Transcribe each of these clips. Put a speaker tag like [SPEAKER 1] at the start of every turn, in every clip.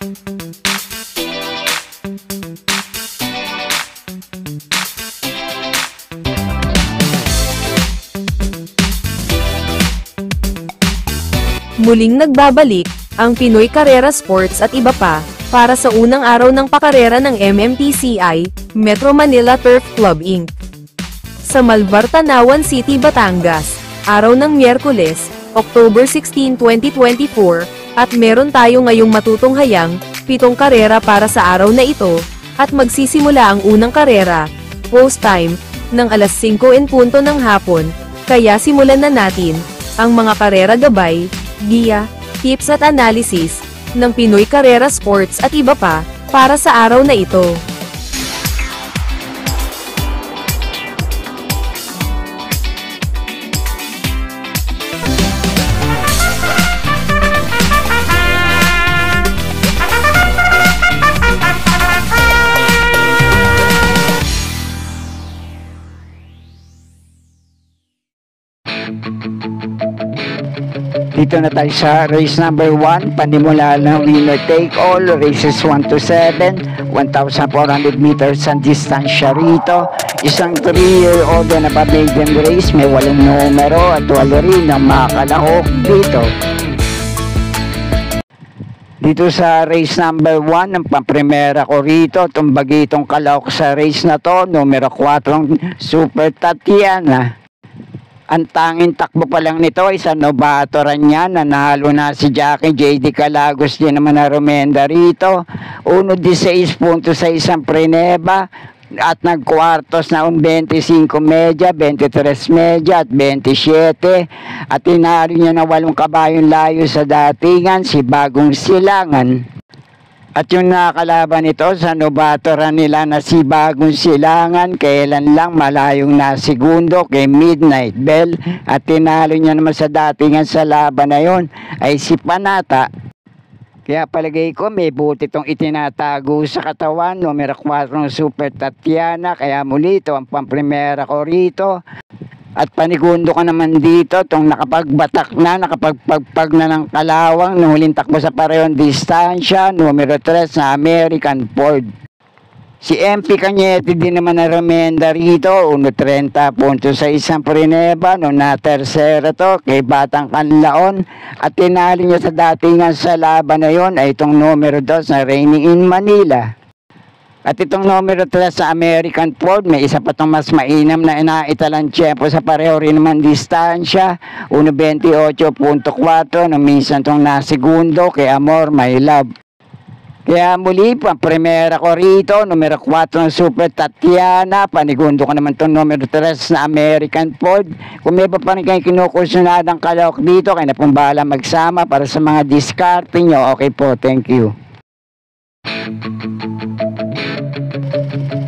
[SPEAKER 1] Muling nagbabalik ang Pinoy Carrera Sports at iba pa para sa unang araw ng pakarera ng MMTCI, Metro Manila Turf Club Inc. Sa Malvar, Tanawan City, Batangas, araw ng Miyerkules, October 16, 2024, at meron tayo ngayong matutunghayang 7 karera para sa araw na ito, at magsisimula ang unang karera, post time, ng alas 5:00 ng hapon, kaya simulan na natin ang mga karera gabay, giya, tips at analysis ng Pinoy Carrera Sports at iba pa para sa araw na ito.
[SPEAKER 2] Dito na tayo sa race number 1, panimula ng winner take all, races 1 to 7, 1,400 meters ang distansya rito. Isang 3-year-old na pa-maiden race, may 8 numero at 8 rin ang makalahok dito. Dito sa race number 1, ang pamprimera ko rito, tumbagi itong kalahok sa race na to, numero 4, Super Tatiana. Ang tanging takbo pa lang nito ay sa Novatoran niya, nanalo na si Jackie J.D. Calagos din naman na rumenda rito. 1.16 puntos sa isang preneba at nagkwartos na 25 medya, 23 medya at 27. At tinalo niya na 8 kabayong layo sa datingan, si Bagong Silangan. At yung nakalaban nito sa Novatoran nila na si Bagong Silangan, kailan lang malayong na segundo kay Midnight Bell, at tinalo niya naman sa datingan sa laban na yon ay si Panata. Kaya palagay ko may buti itong itinatago sa katawan, numero 4 Super Tatiana, kaya muli ito ang pamprimera ko rito. At panigundo ka naman dito, itong nakapagbatak na, nakapagpagpag na ng kalawang, nung huling takbo sa parehong distansya, numero 3 na American Ford. Si MP Cañete din naman na remenda rito, 1.30 puntos sa isang preneba, nung na-tercera to, kay Batang Kanlaon, at tinalo niya sa datingan sa laban na yon ay itong numero 2 na Raining in Manila. At itong numero 3 sa American Ford, may isa pa itong mas mainam na inaitalang tiyempo sa pareho rin naman distansya, 1.28.4, na minsan itong nasigundo kay Amor My Love. Kaya muli, pang-primera ko rito, numero 4 ng Super Tatiana, panigundo ko naman itong numero 3 na American Ford. Kung may pa rin kayo kinukusunadang kalahok dito, kaya na pong bahala magsama para sa mga diskarte nyo. Okay po, thank you.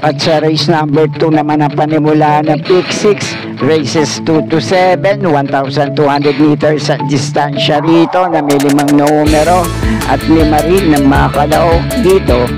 [SPEAKER 2] At sa race number 2 naman ang panimula ng Pick 6, races 2 to 7, 1,200 meters sa distansya rito na may 5 numero at 5 rin ng makalaok dito.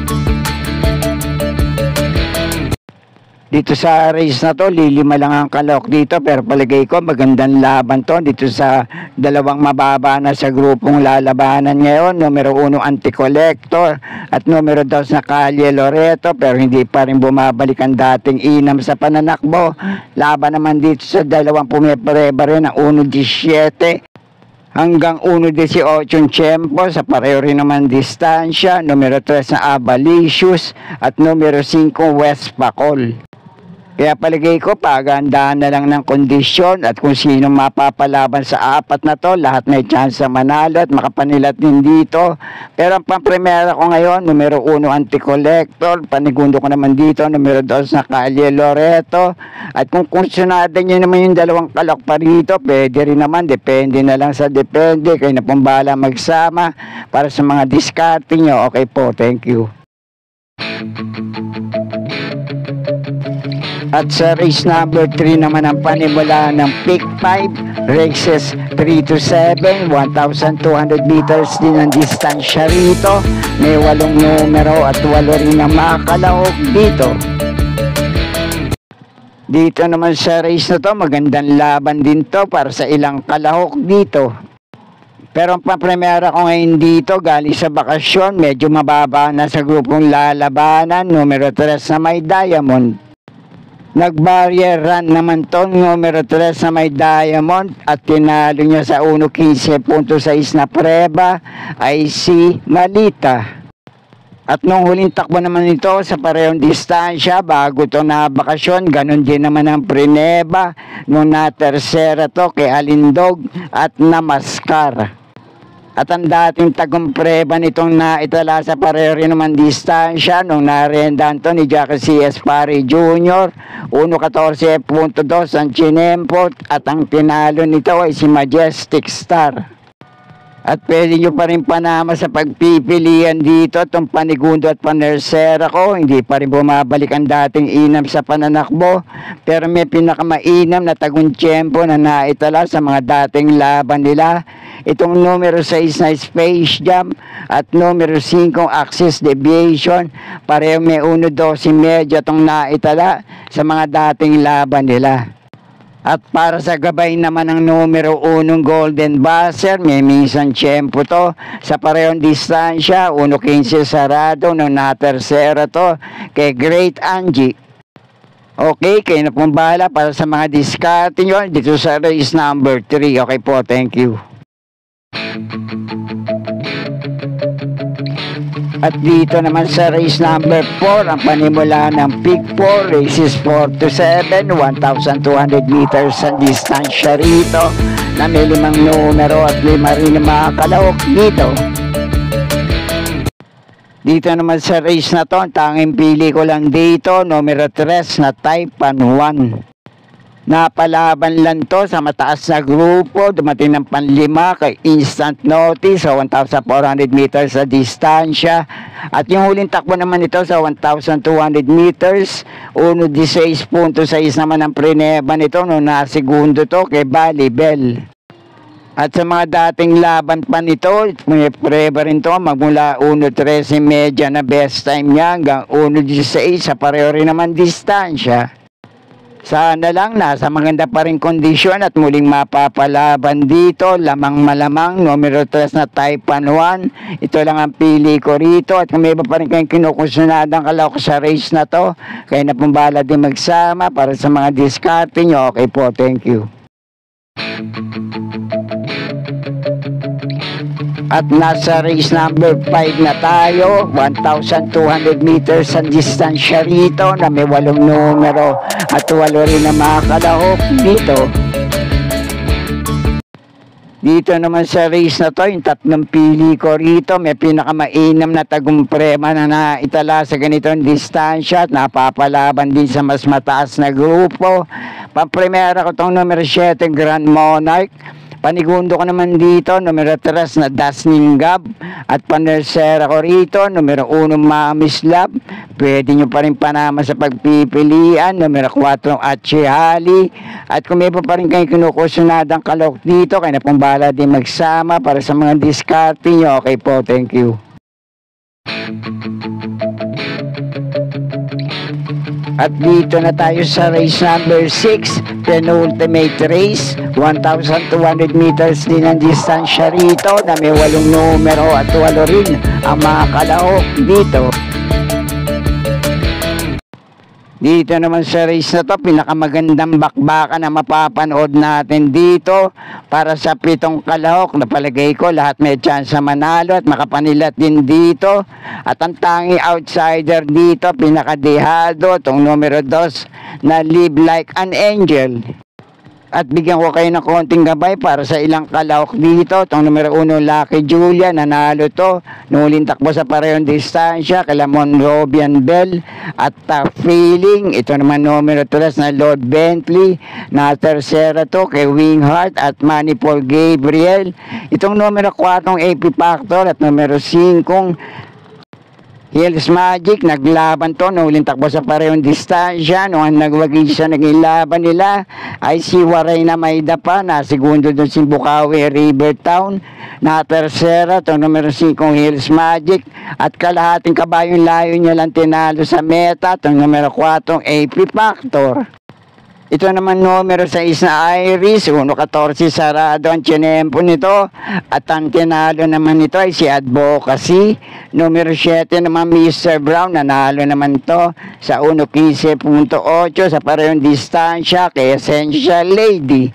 [SPEAKER 2] Dito sa race na to, 5 lang ang kalahok dito, pero palagay ko magandang laban to dito sa dalawang mababa na sa grupong lalabanan ngayon, numero 1 Anti-Collector at numero 2 na Calle Loreto, pero hindi pa rin bumabalik ang dating inam sa pananakbo. Laban naman dito sa dalawang pumipreba rin ng 1.17 hanggang 1.18 tiyempo sa pareho rin naman distansya, numero 3 na Avalicious at numero 5 West Pacol. Kaya palagay ko, pagandaan na lang ng kondisyon at kung sino mapapalaban sa apat na to, lahat may chance sa manalo at makapanilat din dito. Pero ang pang-primera ko ngayon, numero 1 Anti-Collector, panigundo ko naman dito, numero 2 na Calle Loreto. At kung kunsunada nyo naman yung dalawang kalok pa rito, pwede rin naman, depende na lang sa depende, kayo na pong bahala magsama para sa mga diskarte nyo. Okay po, thank you. At sa race number 3 naman ang panimula ng Pick 5, races 3 to 7, 1,200 meters din ang distansya rito. May 8 numero at 8 rin ang makakalaog dito. Dito naman sa race na to, magandang laban din to para sa ilang kalahok dito. Pero ang pampremera ko ngayon dito, galing sa bakasyon, medyo mababa na sa grupong lalabanan, numero 3 na may Diamond. Nag-barrier run naman to, numero 3 na may Diamond, at tinalo niya sa 1.15.6 na preba ay si Malita. At nung huling takbo naman ito sa parehong distansya, bago ito na bakasyon, ganun din naman ang prineba nung na-tercera to kay Alindog at Namaskar. At ang dating tagumpreba nitong naitala sa pareho rin naman distansya nung narendan to ni Jackie C.S. Pari Jr. 1.14.2 ang Chinempot at ang tinalo nito ay si Majestic Star. At pwede nyo pa rin panama sa pagpipilian dito itong Panigundo at Panersera ko. Hindi pa rin bumabalik ang dating inam sa pananakbo. Pero may pinakamainam na taguntiyempo na naitala sa mga dating laban nila. Itong numero 6 na Space Jam at numero 5 Axis Deviation. Pareho may 1.12 medyo itong naitala sa mga dating laban nila. At para sa gabay naman ng numero 1 Golden Buzzer, may minsan tiyempo to sa parehong distansya, 1.15 sarado nung na-tercera to kay Great Angie. Okay, kayo na pong bahala para sa mga diskarte nyo dito sa race number 3. Okay po, thank you. At dito naman sa race number 4, ang panimula ng Pick 4, races 4 to 7, 1,200 meters ang distansya rito, na may 5 numero at 5 rin ang mga kalahok dito. Dito naman sa race na to, ang tanging pili ko lang dito, numero 3 na Taipan 1. Napalaban lang to sa mataas na grupo, dumating ng panlima kay Instant Notice sa 1,400 meters sa distansya. At yung huling takbo naman ito sa 1,200 meters, 1.16.6 naman ang prineba nito nung nasigundo to kay Bali Bell. At sa mga dating laban pa nito, may preba rin to, magmula 1.13 medya na best time niya hanggang 1.16 sa pareho rin naman distansya. Sana lang nasa maganda pa rin kondisyon at muling mapapalaban dito. Lamang malamang, numero 3 na Taipan 1. Ito lang ang pili ko rito. At kung may iba pa rin kayong kinukusunadang kalahok sa race na to, kayo na pong bahala din magsama para sa mga diskarte nyo. Okay po, thank you. At nasa race number 5 na tayo, 1,200 meters ang distansya rito na may 8 numero at 8 rin na mga kalahok dito. Dito naman sa race na to, yung tatlong pili ko rito, may pinakamainam na tagumprema na naitala sa ganitong distansya at napapalaban din sa mas mataas na grupo. Pampremera ko itong numero 7, Grand Monarch. Panigundo ko naman dito, numero 3 na Dasning Gab. At panersera ko rito, numero 1 Mamis Lab. Pwede nyo pa rin panama sa pagpipilian, numero 4 Achihali. At kung may pa rin kayo kinukusunadang kalok dito, kaya na pong bahala din magsama para sa mga diskarte nyo. Okay po, thank you. At dito na tayo sa race number 6, penultimate race, 1,200 meters din ang distansya rito na may 8 numero at 8 rin ang mga kalahok dito. Dito naman sa race na to, pinakamagandang bakbakan na mapapanood natin dito para sa 7 kalahok. Napalagay ko lahat may chance sa manalo at makapanilat din dito. At ang tanging outsider dito, pinakadehado, itong numero 2 na Live Like an Angel. At bigyan ko kayo ng konting gabay para sa ilang kalahok dito. Itong numero 1, Lucky Julia, nanalo to. Nuling takbo sa parehong distansya, kala Monrobian Bell at Tough Feeling. Ito naman numero 3 na Lord Bentley. Na tercera to kay Winghart at Manipol Gabriel. Itong numero 4, AP Factor at numero 5, Hills Magic, naglaban to, nuling takbo sa parehong distansya. Noong nagwagi siya, naging laban nila ay si Waray na may dapa, na segundo doon si Bukawi, Rivertown. Na tercera, itong numero 5, Hills Magic. At kalahating kabayong layo niya lang tinalo sa meta, itong numero 4, AP Factor. Ito naman numero 6 na Iris, 1-14 sarado ang tinempo nito. At ang tinalo naman nito ay si Advocacy. Numero 7 naman Mr. Brown, nanalo naman to sa 1-15.8 sa parehong distansya kay Essential Lady.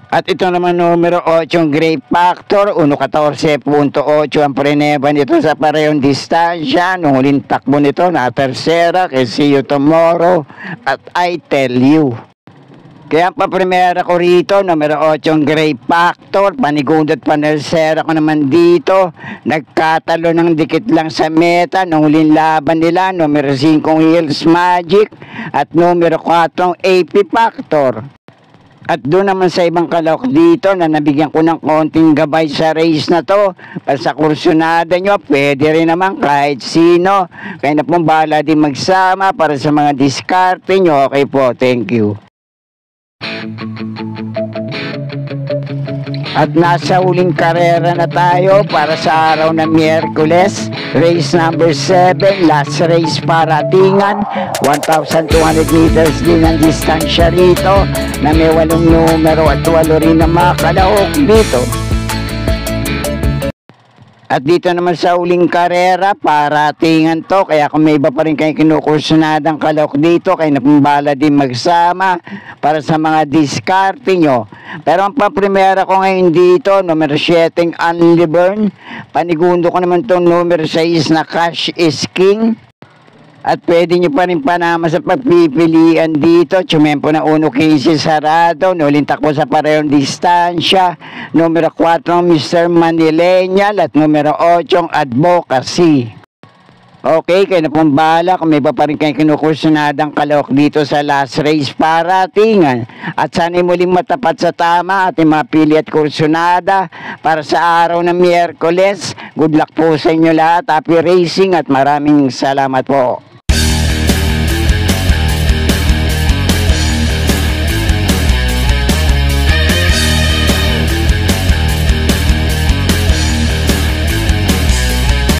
[SPEAKER 2] At ito naman numero 8 Grape Factor, 1-14.8 ang preneba nito sa parehong distansya. Nung huling takbo nito na tersera kay See You Tomorrow at I Tell You. Kaya ang paprimera ko rito, numero 8 Grape Factor, panigundot panersera ko naman dito. Nagkatalo ng dikit lang sa meta nung huling laban nila, numero 5 Hills Magic at numero 4 AP Factor. At doon naman sa ibang kalok dito na nabigyan ko ng konting gabay sa race na to. Para sa kursunada nyo, pwede rin naman kahit sino. Kaya na pong bahala din magsama para sa mga diskarte nyo. Okay po, thank you. At nasa huling karera na tayo para sa araw ng Miyerkules. Race number 7, last race para Tingan. 1,200 meters din ang distansya rito na may 8 numero at 8 rin na makalahok dito. At dito naman sa huling karera, paratingan to. Kaya kung may iba pa rin kayong kinukursunadang kalok dito, kayo napumbala din magsama para sa mga diskarte nyo. Pero ang paprimera ko ngayon dito, numero 7 Only Burn. Panigundo ko naman itong numero 6 na Cash is King. At pwede nyo pa rin panama sa pagpipilian dito. Tsumempo na 1-15 sarado. Nuling takbo sa parehong distansya. Numero 4 Mr. Manileñal at numero 8 Advocacy. Okay, kayo na pong bahala kung may pa rin kayong kinukursunadang kalok dito sa last race para Tingan. At sana'y muling matapat sa tama ating mapili at kursunada para sa araw ng Miyerkules. Good luck po sa inyo lahat. Happy racing at maraming salamat po.